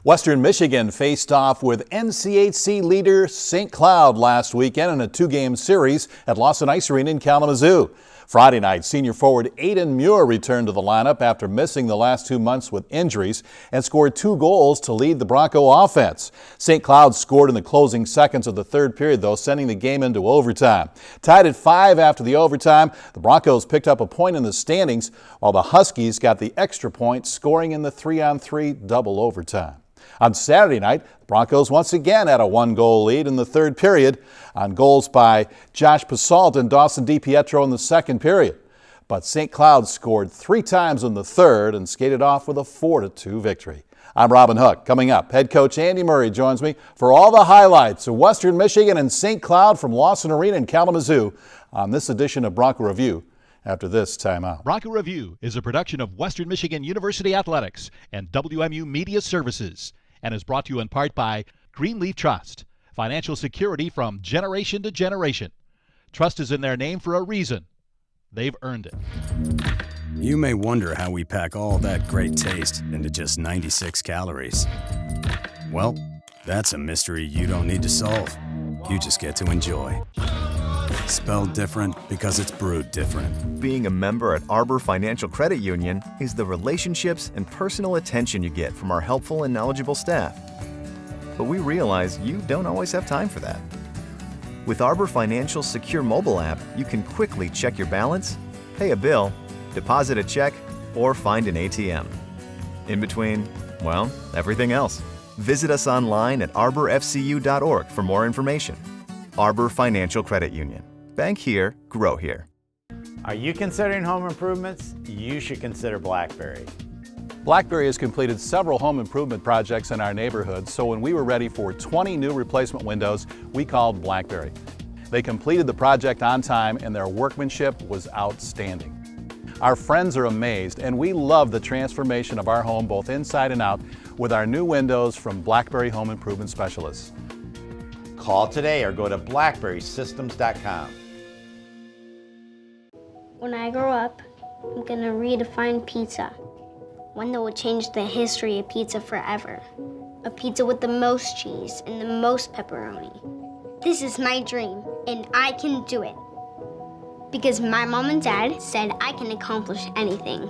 Western Michigan faced off with NCHC leader St. Cloud last weekend in a two-game series at Lawson Ice Arena in Kalamazoo. Friday night, senior forward Aiden Muir returned to the lineup after missing the last 2 months with injuries and scored 2 goals to lead the Bronco offense. St. Cloud scored in the closing seconds of the third period, though, sending the game into overtime. Tied at 5 after the overtime, the Broncos picked up a point in the standings, while the Huskies got the extra point, scoring in the 3-on-3 double overtime. On Saturday night, the Broncos once again had a 1-goal lead in the third period on goals by Josh Pasalt and Dawson DiPietro in the second period. But St. Cloud scored 3 times in the third and skated off with a 4-2 victory. I'm Robin Hook. Coming up, head coach Andy Murray joins me for all the highlights of Western Michigan and St. Cloud from Lawson Arena in Kalamazoo on this edition of Bronco Review. After this timeout. Bronco Review is a production of Western Michigan University Athletics and WMU Media Services and is brought to you in part by Greenleaf Trust, financial security from generation to generation. Trust is in their name for a reason. They've earned it. You may wonder how we pack all that great taste into just 96 calories. Well, that's a mystery you don't need to solve. You just get to enjoy. Spelled different because it's brewed different. Being a member at Arbor Financial Credit Union is the relationships and personal attention you get from our helpful and knowledgeable staff. But we realize you don't always have time for that. With Arbor Financial's secure mobile app, you can quickly check your balance, pay a bill, deposit a check, or find an ATM. In between, well, everything else. Visit us online at arborfcu.org for more information. Arbor Financial Credit Union. Bank here, grow here. Are you considering home improvements? You should consider Blackberry. Blackberry has completed several home improvement projects in our neighborhood, so when we were ready for 20 new replacement windows, we called Blackberry. They completed the project on time and their workmanship was outstanding. Our friends are amazed and we love the transformation of our home both inside and out with our new windows from Blackberry Home Improvement Specialists. Call today or go to blackberrysystems.com. When I grow up, I'm gonna redefine pizza. One that will change the history of pizza forever. A pizza with the most cheese and the most pepperoni. This is my dream, and I can do it. Because my mom and dad said I can accomplish anything.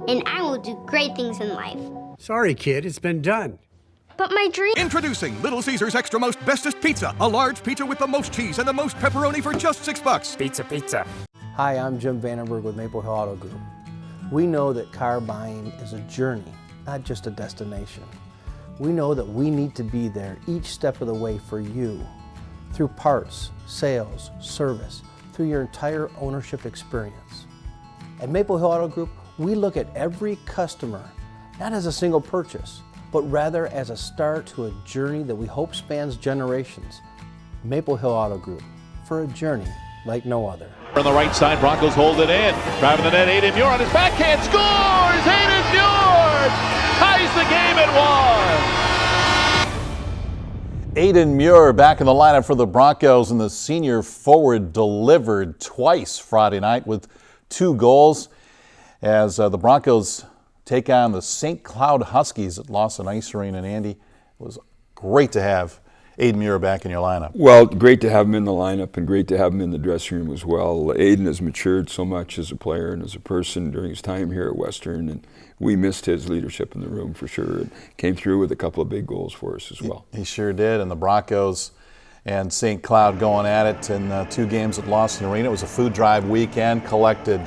And I will do great things in life. Sorry, kid, it's been done. But my dream... Introducing Little Caesars Extra Most Bestest Pizza. A large pizza with the most cheese and the most pepperoni for just $6. Pizza, pizza. Hi, I'm Jim Vandenberg with Maple Hill Auto Group. We know that car buying is a journey, not just a destination. We know that we need to be there each step of the way for you, through parts, sales, service, through your entire ownership experience. At Maple Hill Auto Group, we look at every customer, not as a single purchase, but rather as a start to a journey that we hope spans generations. Maple Hill Auto Group, for a journey like no other. On the right side, Broncos hold it in. Driving the net, Aiden Muir on his backhand, scores! Aiden Muir ties the game at 1. Aiden Muir back in the lineup for the Broncos, and the senior forward delivered twice Friday night with 2 goals as the Broncos take on the St. Cloud Huskies at Lawson Ice Arena. And Andy, it was great to have Aiden Muir back in your lineup. Well, great to have him in the lineup and great to have him in the dressing room as well. Aiden has matured so much as a player and as a person during his time here at Western, and we missed his leadership in the room for sure, and came through with a couple of big goals for us as well. He sure did, and the Broncos and St. Cloud going at it in 2 games at Lawson Arena. It was a food drive weekend, collected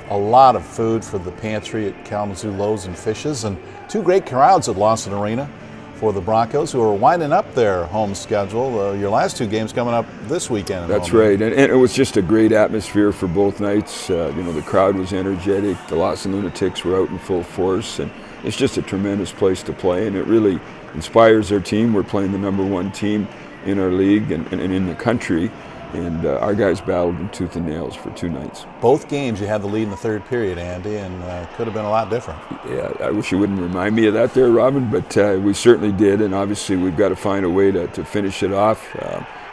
a lot of food for the pantry at Kalamazoo Loaves and Fishes, and 2 great crowds at Lawson Arena for the Broncos, who are winding up their home schedule. Your last 2 games coming up this weekend. That's right, and it was just a great atmosphere for both nights. The crowd was energetic. The Lawson Lunatics were out in full force, and it's just a tremendous place to play, and it really inspires our team. We're playing the #1 team in our league and in the country, and our guys battled in tooth and nails for 2 nights. Both games you had the lead in the third period, Andy, and could have been a lot different. Yeah, I wish you wouldn't remind me of that there, Robin, but we certainly did, and obviously we've got to find a way to finish it off.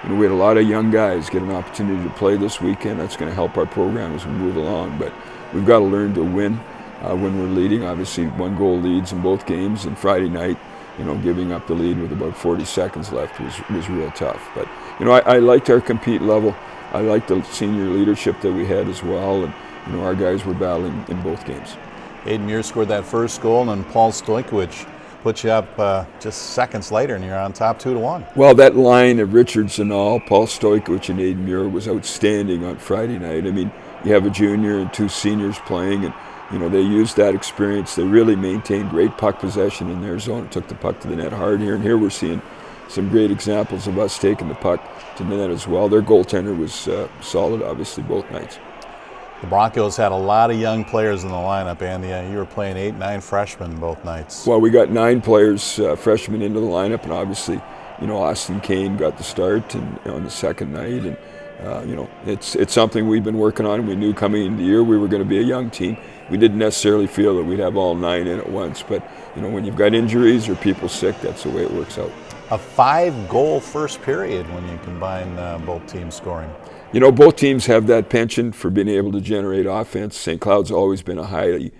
We had a lot of young guys get an opportunity to play this weekend. That's going to help our program as we move along, but we've got to learn to win when we're leading. Obviously 1-goal leads in both games, and Friday night giving up the lead with about 40 seconds left was real tough. But, I liked our compete level. I liked the senior leadership that we had as well, and, our guys were battling in both games. Aiden Muir scored that first goal, and Paul Stojkovic put you up just seconds later, and you're on top 2-1. Well, that line of Richardson, Paul Stojkovic, and Aiden Muir was outstanding on Friday night. I mean, you have a junior and two seniors playing, and they used that experience. They really maintained great puck possession in their zone, took the puck to the net hard here, and here we're seeing some great examples of us taking the puck to the net as well. Their goaltender was solid, obviously, both nights. The Broncos had a lot of young players in the lineup, Andy. You were playing 8-9 freshmen both nights. Well, we got 9 players, freshmen, into the lineup, and obviously, Austin Kane got the start on the second night, and it's something we've been working on. We knew coming into the year we were going to be a young team. We didn't necessarily feel that we'd have all 9 in at once, but when you've got injuries or people sick, that's the way it works out. A 5-goal first period when you combine both teams scoring. Both teams have that penchant for being able to generate offense. St. Cloud's always been a highly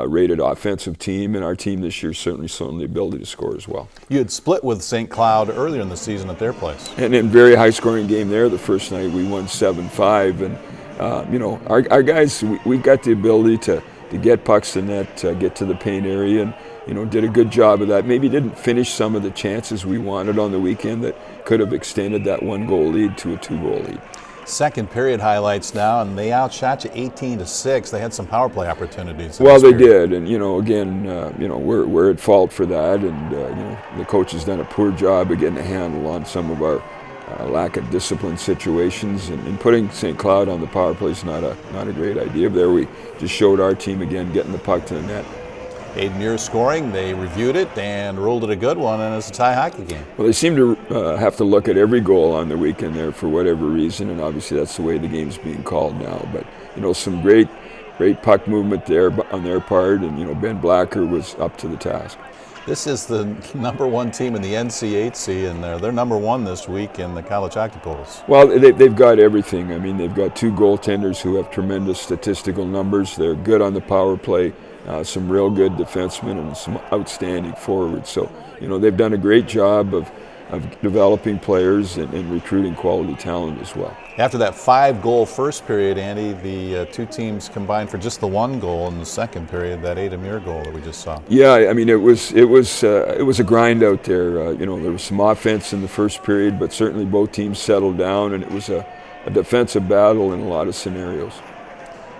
rated offensive team, and our team this year certainly shown the ability to score as well. You had split with St. Cloud earlier in the season at their place. And in a very high-scoring game there, the first night we won 7-5, and our guys, we've got the ability to get pucks in net, get to the paint area, and did a good job of that. Maybe didn't finish some of the chances we wanted on the weekend that could have extended that 1-goal lead to a 2-goal lead. Second period highlights now, and they outshot you 18-6. They had some power play opportunities. Well, they did, and again, we're at fault for that, and the coach has done a poor job of getting a handle on some of our lack of discipline situations, and putting St. Cloud on the power play is not a great idea. There, we just showed our team again getting the puck to the net. Aiden Muir scoring, they reviewed it and ruled it a good one, and it's a tie hockey game. Well, they seem to have to look at every goal on the weekend there for whatever reason, and obviously that's the way the game's being called now. But, some great puck movement there on their part, and, Ben Blacker was up to the task. This is the number 1 team in the NCHC, and they're number 1 this week in the college hockey polls. Well, they've got everything. I mean, they've got 2 goaltenders who have tremendous statistical numbers. They're good on the power play. Some real good defensemen and some outstanding forwards. So, they've done a great job of developing players and recruiting quality talent as well. After that 5-goal first period, Andy, the 2 teams combined for just the 1 goal in the second period, that Aiden Muir goal that we just saw. Yeah, I mean, it was a grind out there. There was some offense in the first period, but certainly both teams settled down, and it was a defensive battle in a lot of scenarios.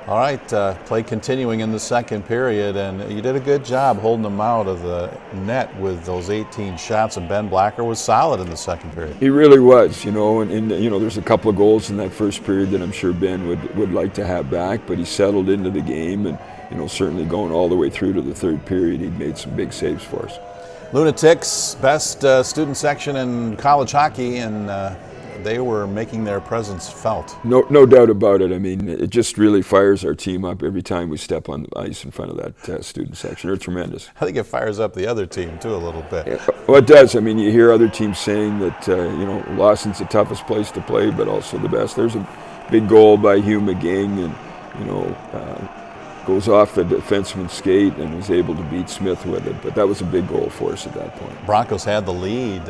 All right, play continuing in the second period, and you did a good job holding them out of the net with those 18 shots, and Ben Blacker was solid in the second period. He really was, and there's a couple of goals in that first period that I'm sure Ben would like to have back, but he settled into the game, and certainly going all the way through to the third period, he made some big saves for us. Lunatics, best student section in college hockey, and they were making their presence felt. No doubt about it. I mean, it just really fires our team up every time we step on the ice in front of that student section. They're tremendous. I think it fires up the other team, too, a little bit. Yeah, well, it does. I mean, you hear other teams saying that, Lawson's the toughest place to play, but also the best. There's a big goal by Hugh McGing, and, goes off the defenseman's skate and was able to beat Smith with it. But that was a big goal for us at that point. Broncos had the lead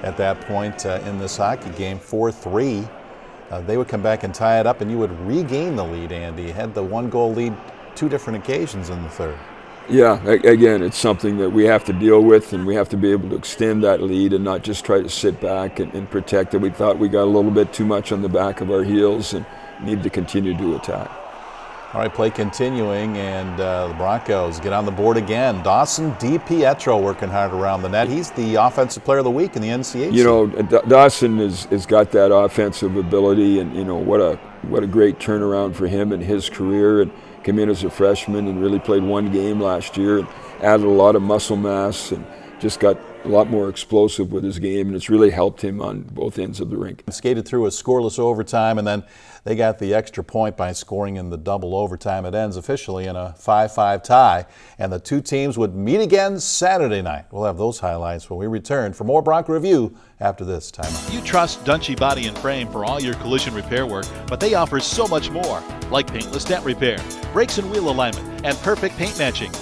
at that point in this hockey game, 4-3. They would come back and tie it up, and you would regain the lead, Andy. You had the 1-goal lead 2 different occasions in the third. Yeah, again, it's something that we have to deal with, and we have to be able to extend that lead and not just try to sit back and protect it. We thought we got a little bit too much on the back of our heels and need to continue to attack. All right, play continuing, and the Broncos get on the board again. Dawson DiPietro working hard around the net. He's the Offensive Player of the Week in the NCHC. Dawson has got that offensive ability, and what a great turnaround for him in his career. And came in as a freshman and really played 1 game last year and added a lot of muscle mass and just got a lot more explosive with his game, and it's really helped him on both ends of the rink. Skated through a scoreless overtime, and then they got the extra point by scoring in the double overtime. It ends officially in a 5-5 tie, and the 2 teams would meet again Saturday night. We'll have those highlights when we return for more Bronco Review after this timeout. You trust Dunshee Body and Frame for all your collision repair work, but they offer so much more, like paintless dent repair, brakes and wheel alignment, and perfect paint matching.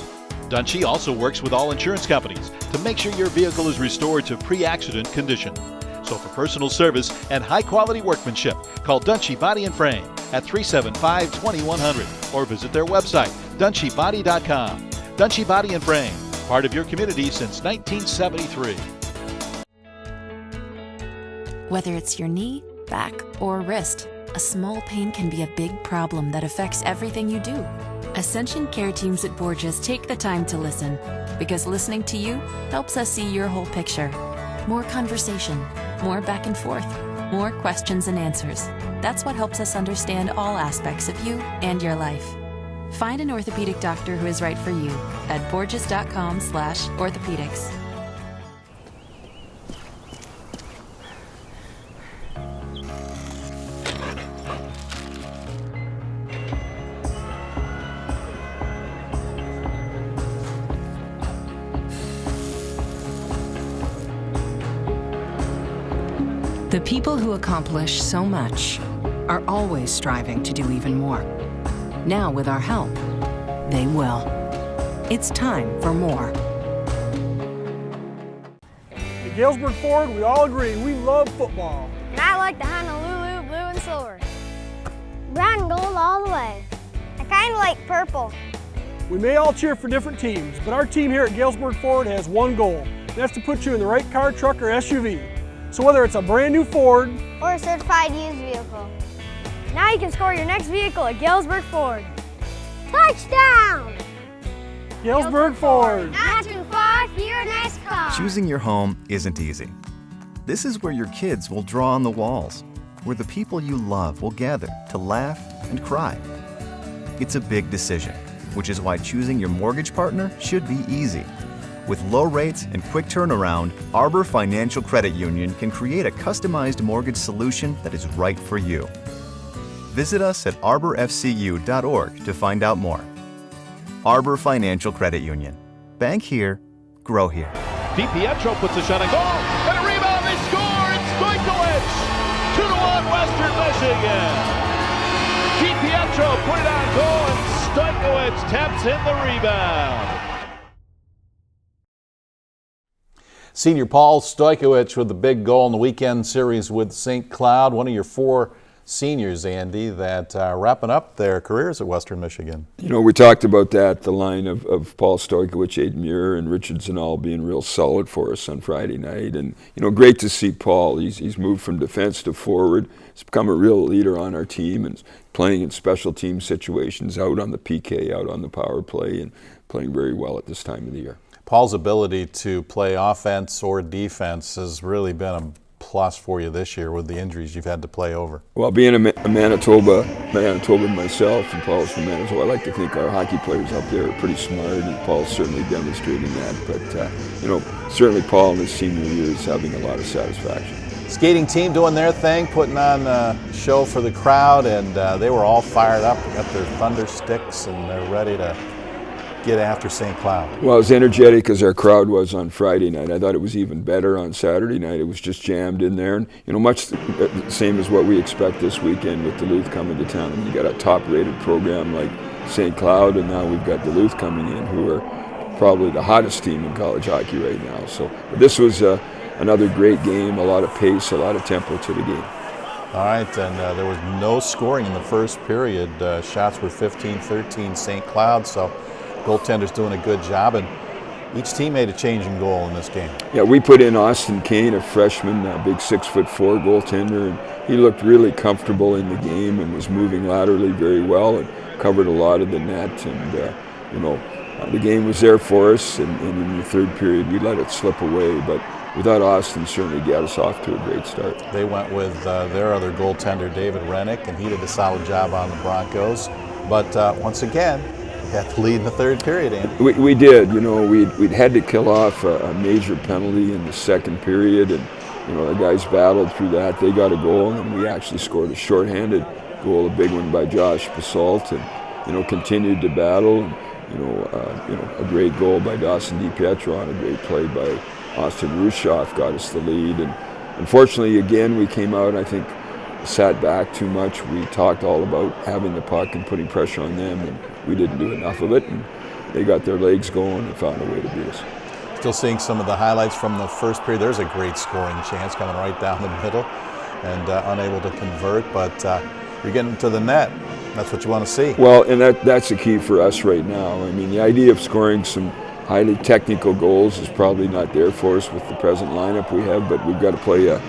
Dunshee also works with all insurance companies to make sure your vehicle is restored to pre-accident condition. So for personal service and high-quality workmanship, call Dunshee Body and Frame at 375-2100 or visit their website, dunsheebody.com. Dunshee Body and Frame, part of your community since 1973. Whether it's your knee, back, or wrist, a small pain can be a big problem that affects everything you do. Ascension Care Teams at Borges take the time to listen, because listening to you helps us see your whole picture. More conversation, more back and forth, more questions and answers. That's what helps us understand all aspects of you and your life. Find an orthopedic doctor who is right for you at borges.com/orthopedics. The people who accomplish so much are always striving to do even more. Now, with our help, they will. It's time for more. At Galesburg Ford, we all agree we love football. And I like the Honolulu blue and silver. Brown and gold all the way. I kind of like purple. We may all cheer for different teams, but our team here at Galesburg Ford has one goal, and that's to put you in the right car, truck, or SUV. So whether it's a brand new Ford or a certified used vehicle, now you can score your next vehicle at Galesburg Ford. Touchdown! Galesburg Ford. Not too far for your next car. Choosing your home isn't easy. This is where your kids will draw on the walls, where the people you love will gather to laugh and cry. It's a big decision, which is why choosing your mortgage partner should be easy. With low rates and quick turnaround, Arbor Financial Credit Union can create a customized mortgage solution that is right for you. Visit us at arborfcu.org to find out more. Arbor Financial Credit Union. Bank here, grow here. DiPietro puts a shot on goal, and a rebound, they score, it's Stoikowicz! 2-1 Western Michigan! DiPietro put it on goal, and Stoikowicz taps in the rebound. Senior Paul Stoikowicz with the big goal in the weekend series with St. Cloud, one of your four seniors, Andy, that are wrapping up their careers at Western Michigan. You know, we talked about that, the line of Paul Stoikowicz, Aiden Muir, and Richardson all being real solid for us on Friday night. And, you know, great to see Paul. He's moved from defense to forward. He's become a real leader on our team and playing in special team situations, out on the PK, out on the power play, and playing very well at this time of the year. Paul's ability to play offense or defense has really been a plus for you this year with the injuries you've had to play over. Well, being a Manitoban myself, and Paul's from Manitoba, I like to think our hockey players up there are pretty smart, and Paul's certainly demonstrating that. But, you know, certainly Paul in his senior year is having a lot of satisfaction. Skating team doing their thing, putting on a show for the crowd, and they were all fired up, got their thunder sticks, and they're ready to get after St. Cloud. Well, as energetic as our crowd was on Friday night, I thought it was even better on Saturday night. It was just jammed in there, and you know, much the same as what we expect this weekend with Duluth coming to town. I mean, you got a top-rated program like St. Cloud, and now we've got Duluth coming in, who are probably the hottest team in college hockey right now. So, but this was another great game, a lot of pace, a lot of tempo to the game. All right, and there was no scoring in the first period. Shots were 15-13 St. Cloud, so goaltender's doing a good job, and each team made a change in goal in this game. Yeah, we put in Austin Kane, a freshman, a big 6'4" goaltender, and he looked really comfortable in the game and was moving laterally very well and covered a lot of the net. And you know, the game was there for us, and in the third period we let it slip away, but without Austin certainly got us off to a great start. They went with their other goaltender, David Rennick, and he did a solid job on the Broncos. But once again, we had to lead in the third period, Andy. We did. You know, we'd had to kill off a major penalty in the second period, and you know, the guys battled through that. They got a goal, and we actually scored a shorthanded goal, a big one by Josh Basalt, and you know, continued to battle. And, you know, a great goal by Dawson DiPietro on a great play by Austin Rushoff got us the lead. And unfortunately, again, we came out, I think, sat back too much. We talked all about having the puck and putting pressure on them, and we didn't do enough of it. And they got their legs going and found a way to beat us. Still seeing some of the highlights from the first period. There's a great scoring chance coming right down the middle and unable to convert, but you're getting to the net. That's what you want to see. Well, and that's the key for us right now. I mean, the idea of scoring some highly technical goals is probably not there for us with the present lineup we have, but we've got to play a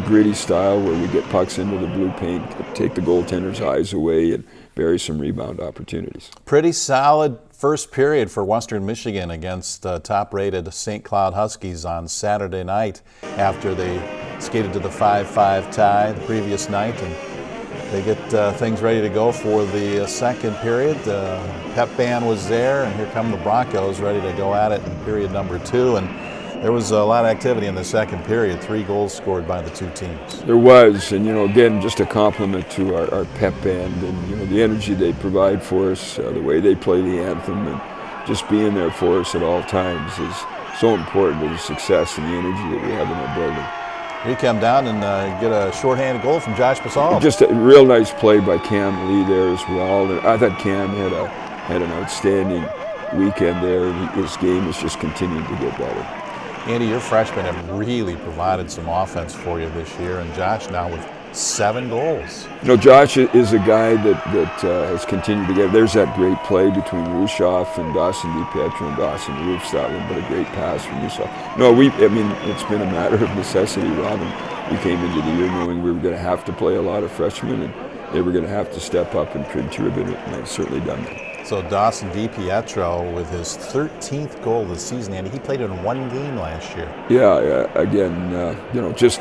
gritty style where we get pucks into the blue paint, take the goaltender's eyes away, and bury some rebound opportunities. Pretty solid first period for Western Michigan against top-rated St. Cloud Huskies on Saturday night after they skated to the 5-5 tie the previous night, and they get things ready to go for the second period. Pep band was there, and here come the Broncos ready to go at it in period number 2. And there was a lot of activity in the second period. 3 goals scored by the two teams. There was, and again, just a compliment to our pep band and the energy they provide for us, the way they play the anthem, and just being there for us at all times is so important to the success and the energy that we have in our building. He come down and get a shorthanded goal from Josh Basal. Just a real nice play by Cam Lee there as well. And I thought Cam had an outstanding weekend there. His game has just continued to get better. Andy, your freshmen have really provided some offense for you this year, and Josh now with 7 goals. Josh is a guy that has continued to get. There's that great play between Rushoff and Dawson DiPietro, and Dawson roofs that one, but a great pass from Rushoff. It's been a matter of necessity, Robin. We came into the year knowing we were going to have to play a lot of freshmen, and they were going to have to step up and contribute, and they've certainly done that. So Dawson DiPietro with his 13th goal this season, Andy. He played in 1 game last year. Yeah. Again, just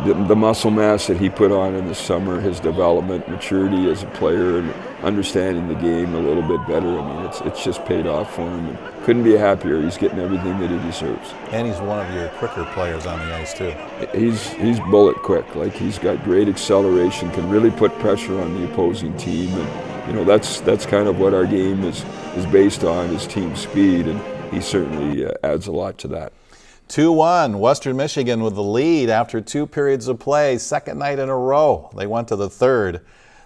the muscle mass that he put on in the summer, his development, maturity as a player, and understanding the game a little bit better. I mean, it's just paid off for him. And couldn't be happier. He's getting everything that he deserves. And he's one of your quicker players on the ice too. He's bullet quick. Like, he's got great acceleration, can really put pressure on the opposing team, and that's kind of what our game is based on, is team speed, and he certainly adds a lot to that. 2-1, Western Michigan with the lead after 2 periods of play, second night in a row. They went to the third,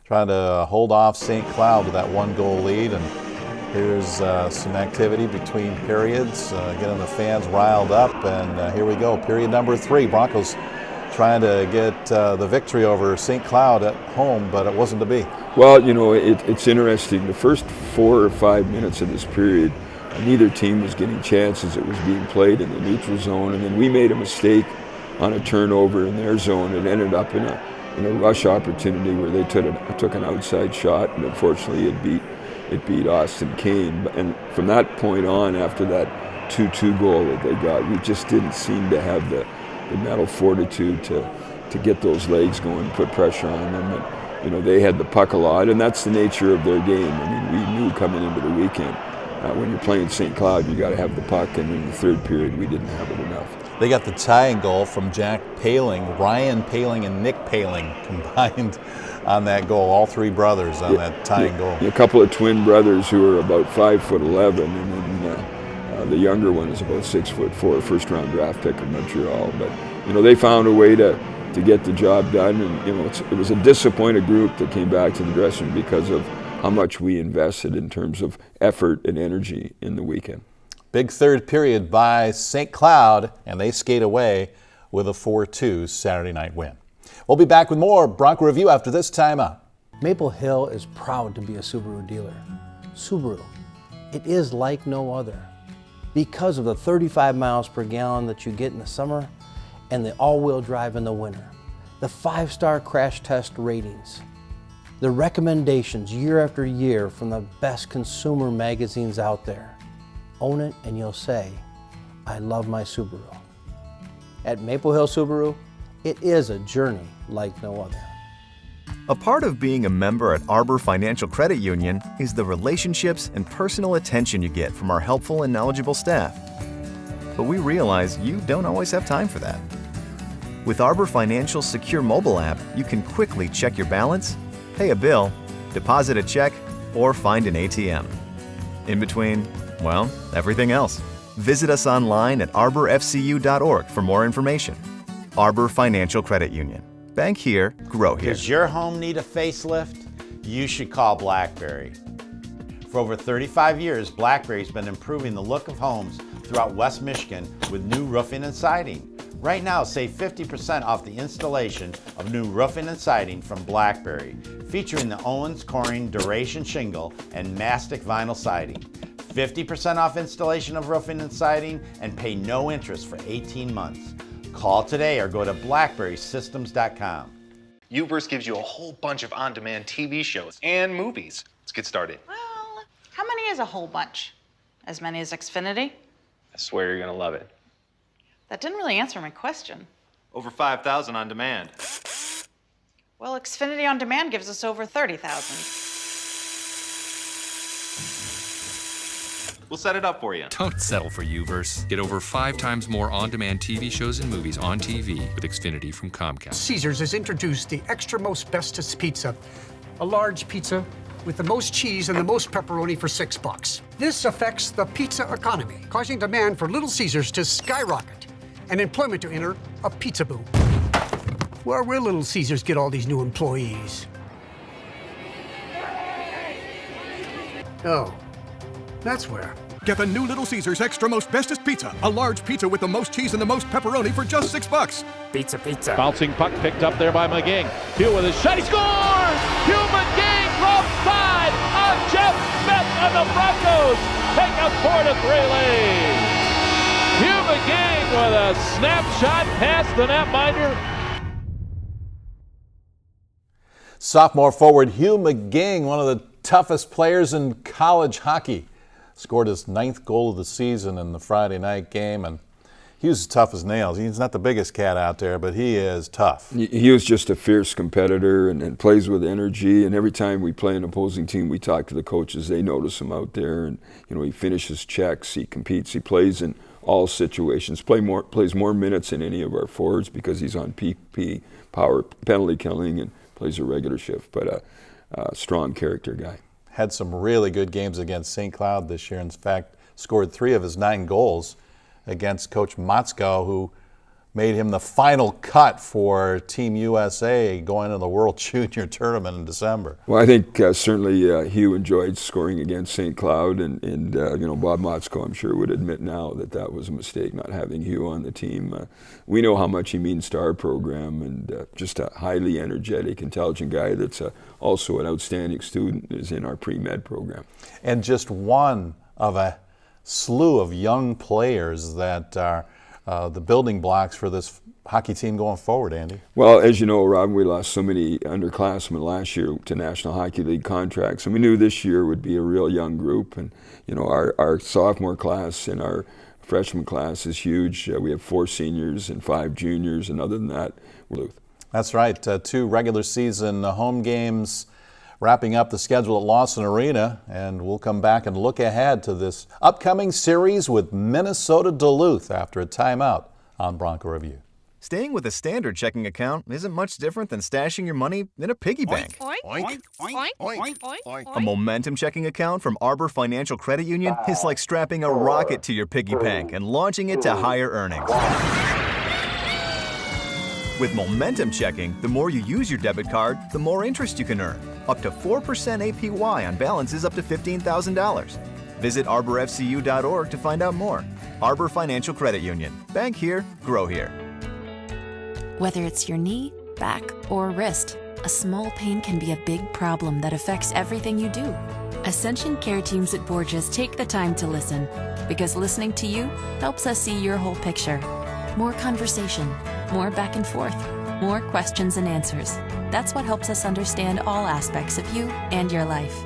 trying to hold off St. Cloud with that 1-goal lead. And here's some activity between periods, getting the fans riled up. And here we go, period number 3. Broncos trying to get the victory over St. Cloud at home, but it wasn't to be. Well, it's interesting. The first 4 or 5 minutes of this period, neither team was getting chances. It was being played in the neutral zone, and then we made a mistake on a turnover in their zone. It ended up in a rush opportunity where they took an outside shot, and unfortunately it beat Austin Kane. And from that point on, after that 2-2 goal that they got, we just didn't seem to have the mental fortitude to get those legs going, put pressure on them. And, they had the puck a lot, and that's the nature of their game. I mean, we knew coming into the weekend, when you're playing St. Cloud, you got to have the puck, and in the third period, we didn't have it enough. They got the tying goal from Jack Paling. Ryan Paling and Nick Paling combined on that goal. All 3 brothers on that tying goal. A couple of twin brothers who are about 5'11", and then the younger one is about 6'4", first-round draft pick of Montreal. But they found a way to get the job done, and it was a disappointed group that came back to the dressing room because of how much we invested in terms of effort and energy in the weekend. Big third period by St. Cloud, and they skate away with a 4-2 Saturday night win. We'll be back with more Bronco Review after this timeout. Maple Hill is proud to be a Subaru dealer. Subaru, it is like no other. Because of the 35 miles per gallon that you get in the summer and the all-wheel drive in the winter, the 5-star crash test ratings, the recommendations year after year from the best consumer magazines out there. Own it and you'll say, I love my Subaru. At Maple Hill Subaru, it is a journey like no other. A part of being a member at Arbor Financial Credit Union is the relationships and personal attention you get from our helpful and knowledgeable staff. But we realize you don't always have time for that. With Arbor Financial's secure mobile app, you can quickly check your balance, pay a bill, deposit a check, or find an ATM. In between, well, everything else. Visit us online at arborfcu.org for more information. Arbor Financial Credit Union. Bank here, grow here. Does your home need a facelift? You should call BlackBerry. For over 35 years, Blackberry's been improving the look of homes throughout West Michigan with new roofing and siding. Right now, save 50% off the installation of new roofing and siding from Blackberry, featuring the Owens Corning Duration Shingle and Mastic Vinyl Siding. 50% off installation of roofing and siding and pay no interest for 18 months. Call today or go to blackberrysystems.com. Uverse gives you a whole bunch of on-demand TV shows and movies. Let's get started. Well, how many is a whole bunch? As many as Xfinity? I swear you're gonna love it. That didn't really answer my question. Over 5,000 on demand. Well, Xfinity On Demand gives us over 30,000. We'll set it up for you. Don't settle for Uverse. Get over 5 times more on-demand TV shows and movies on TV with Xfinity from Comcast. Caesars has introduced the extra most bestest pizza. A large pizza with the most cheese and the most pepperoni for $6. This affects the pizza economy, causing demand for Little Caesars to skyrocket and employment to enter a pizza boom. Where will Little Caesars get all these new employees? Oh, that's where. Get the new Little Caesars Extra Most Bestest Pizza. A large pizza with the most cheese and the most pepperoni for just $6. Pizza, pizza. Bouncing puck picked up there by McGing. Hugh with his shot. He scores! Hugh McGing from side on Jeff Smith and the Broncos take a 4-3 lead. Hugh McGing with a snapshot past the netminder. Sophomore forward Hugh McGing, one of the toughest players in college hockey, scored his 9th goal of the season in the Friday night game, and he was tough as nails. He's not the biggest cat out there, but he is tough. He was just a fierce competitor and plays with energy, and every time we play an opposing team, we talk to the coaches. They notice him out there, and he finishes checks, he competes, he plays in all situations, plays more minutes than any of our forwards because he's on PP, power, penalty killing, and plays a regular shift, but a strong character guy. Had some really good games against St. Cloud this year. In fact, scored 3 of his 9 goals against Coach Motzko, who made him the final cut for Team USA going into the World Junior Tournament in December. Well, I think certainly Hugh enjoyed scoring against St. Cloud, and Bob Motzko, I'm sure, would admit now that was a mistake, not having Hugh on the team. We know how much he means to our program, and just a highly energetic, intelligent guy that's also an outstanding student, is in our pre-med program. And just one of a slew of young players that are the building blocks for this hockey team going forward, Andy. Well, as you know, Rob, we lost so many underclassmen last year to National Hockey League contracts, and we knew this year would be a real young group. And our sophomore class and our freshman class is huge. We have 4 seniors and 5 juniors, and other than that, we're Duluth. That's right. 2 regular season home games wrapping up the schedule at Lawson Arena, and we'll come back and look ahead to this upcoming series with Minnesota Duluth after a timeout on Bronco Review. Staying with a standard checking account isn't much different than stashing your money in a piggy bank. A Momentum checking account from Arbor Financial Credit Union is like strapping a rocket to your piggy bank and launching it to higher earnings. With Momentum checking, the more you use your debit card, the more interest you can earn. Up to 4% APY on balances up to $15,000. Visit arborfcu.org to find out more. Arbor Financial Credit Union. Bank here, grow here. Whether it's your knee, back, or wrist, a small pain can be a big problem that affects everything you do. Ascension care teams at Borgias take the time to listen, because listening to you helps us see your whole picture. More conversation, more back and forth, more questions and answers. That's what helps us understand all aspects of you and your life.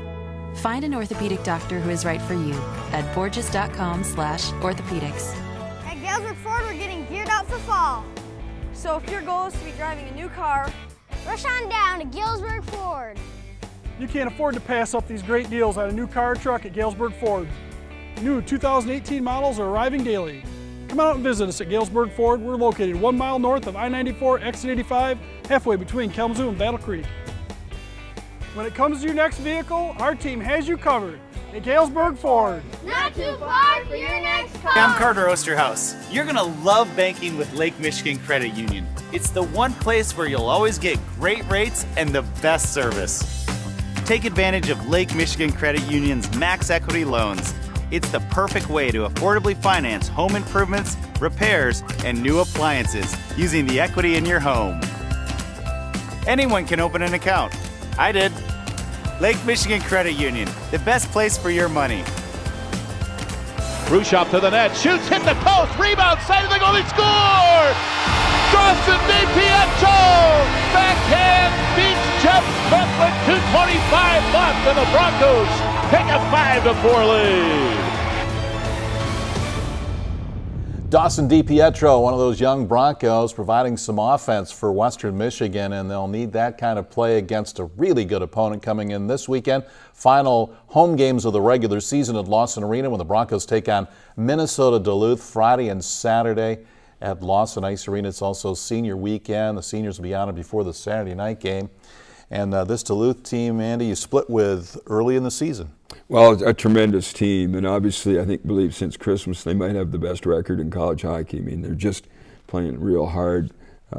Find an orthopedic doctor who is right for you at borgias.com/orthopedics. At Galesburg Ford, we're getting geared up for fall. So if your goal is to be driving a new car, rush on down to Galesburg Ford. You can't afford to pass up these great deals on a new car or truck at Galesburg Ford. New 2018 models are arriving daily. Come out and visit us at Galesburg Ford. We're located 1 mile north of I-94, exit 85, halfway between Kalamazoo and Battle Creek. When it comes to your next vehicle, our team has you covered at Galesburg Ford. Not too far for your next car. I'm Carter Osterhaus. You're gonna love banking with Lake Michigan Credit Union. It's the one place where you'll always get great rates and the best service. Take advantage of Lake Michigan Credit Union's max equity loans. It's the perfect way to affordably finance home improvements, repairs, and new appliances using the equity in your home. Anyone can open an account. I did. Lake Michigan Credit Union, the best place for your money. Rushop to the net, shoots, hit the post, rebound, side of the goal, they score! Dawson DiPietro! Backhand beats Jeff Smith with 2:25 left, and the Broncos take a 5-4 lead. Dawson DiPietro, one of those young Broncos, providing some offense for Western Michigan, and they'll need that kind of play against a really good opponent coming in this weekend. Final home games of the regular season at Lawson Arena when the Broncos take on Minnesota Duluth Friday and Saturday at Lawson Ice Arena. It's also senior weekend. The seniors will be honored before the Saturday night game. And this Duluth team, Andy, you split with early in the season. Well, a tremendous team, and obviously I believe since Christmas they might have the best record in college hockey. I mean, they're just playing real hard,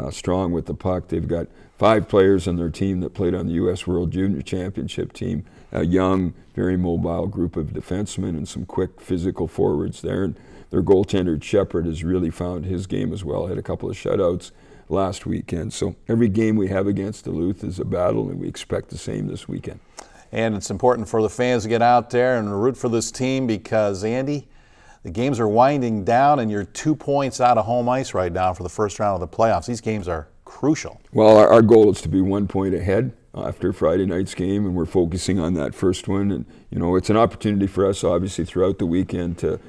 strong with the puck. They've got 5 players on their team that played on the U.S. World Junior Championship team, a young, very mobile group of defensemen and some quick physical forwards there. And their goaltender, Shepard, has really found his game as well. Had a couple of shutouts last weekend. So every game we have against Duluth is a battle, and we expect the same this weekend. And it's important for the fans to get out there and root for this team because, Andy, the games are winding down and you're 2 points out of home ice right now for the first round of the playoffs. These games are crucial. Well, our goal is to be 1 point ahead after Friday night's game, and we're focusing on that first one. And, you know, it's an opportunity for us, obviously, throughout the weekend to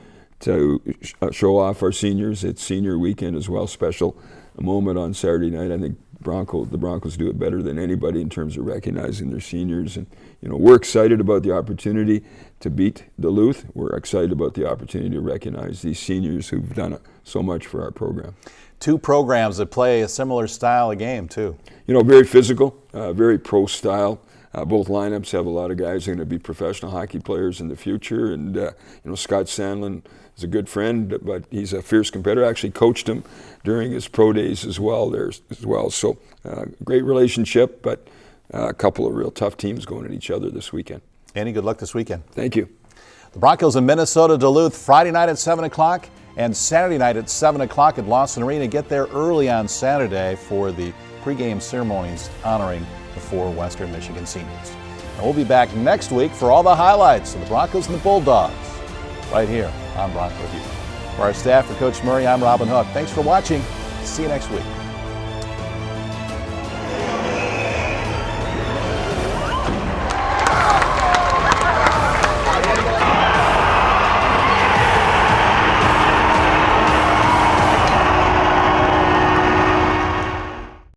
show off our seniors. It's senior weekend as well, special moment on Saturday night. I think the Broncos do it better than anybody in terms of recognizing their seniors. And, you know, we're excited about the opportunity to beat Duluth. We're excited about the opportunity to recognize these seniors who've done so much for our program. 2 programs that play a similar style of game, too. You know, very physical, very pro style. Both lineups have a lot of guys who are going to be professional hockey players in the future. And, you know, Scott Sandlin is a good friend, but he's a fierce competitor. I actually coached him during his pro days as well there as well. So great relationship, but a couple of real tough teams going at each other this weekend. Andy, good luck this weekend. Thank you. The Broncos in Minnesota Duluth Friday night at 7 o'clock and Saturday night at 7 o'clock at Lawson Arena. Get there early on Saturday for the pregame ceremonies honoring the 4 Western Michigan seniors. And we'll be back next week for all the highlights of the Broncos and the Bulldogs right here on Bronco View. For our staff, for Coach Murray, I'm Robin Hook. Thanks for watching. See you next week.